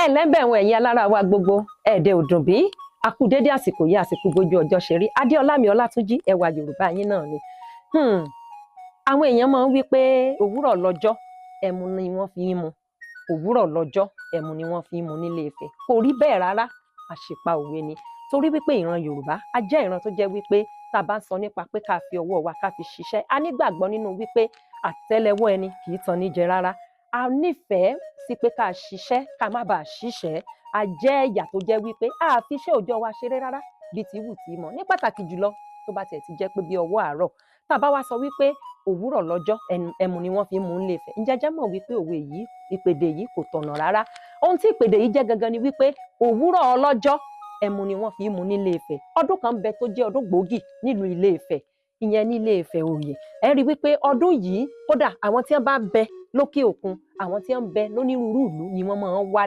ẹ lẹ́bẹ̀ẹ́wọ̀n ẹ̀yin alára wa gbogbo ẹ̀ẹ́dẹ̀ òdùn bí akú dédé àsìkò yìí àsìkò bójú ọjọ́ ṣe rí Adéọlá mi Ọlátúnjí ẹwà Yorùbá yín náà ni. Àwọn èèyàn máa ń wí pé òwúrọ̀ lọ́jọ́ ẹmu ni wọ́n fi ń mu òwúrọ̀ lọ́jọ́ ẹmu ni wọ́n fi ń mu nílé Ifẹ̀ kò rí bẹ́ẹ̀ rárá àṣìpa òwe ni torí wípé ìran Yorùbá a jẹ́ ìran tó jẹ́ wípé tá a bá ń sọ nípa pé ká fi ọwọ́ wa ká fi ṣiṣẹ́ a nígbàgbọ́ nínú wípé àtẹ́lẹwọ́ ẹni kì í tan ní jẹ rárá a nífẹ̀ẹ́ sí pé ká ṣiṣẹ́ ká má bàa ṣiṣẹ́ a jẹ́ ẹ̀yà tó jẹ́ wípé a fi iṣẹ́ òòjọ́ wa ṣeré rárá bíi ti wù tí mọ̀ ní pàtàkì jùlọ tó bá tiẹ̀ ti jẹ́ pé bí ọwọ́ àárọ̀ tá a bá wá sọ wípé òwúrọ̀ lọ́jọ́ ẹmu ni wọ́n fi ń mu nílé Ifẹ̀ ǹjẹ́ jẹ́ mọ̀ wípé òwe yìí ìpèdè yìí kò tọ̀nà rárá ohun tí ìpèdè yìí jẹ́ gangan ni wípé òwúrọ̀ ọlọ́jọ́ ẹmu ni wọ́n fi ń mu nílé Ifẹ̀ ọdún kan bẹ tó jẹ́ ọdún gbòógì nílùú Ilé Ifẹ̀ ìyẹn ní Ilé Ifẹ̀ Òyè ẹ rí wípé ọdún yìí kódà àwọn tí wọ́n bá bẹ lókè òkun àwọn tí wọ́n bẹ lónírúurú ìlú ni wọ́n máa ń wá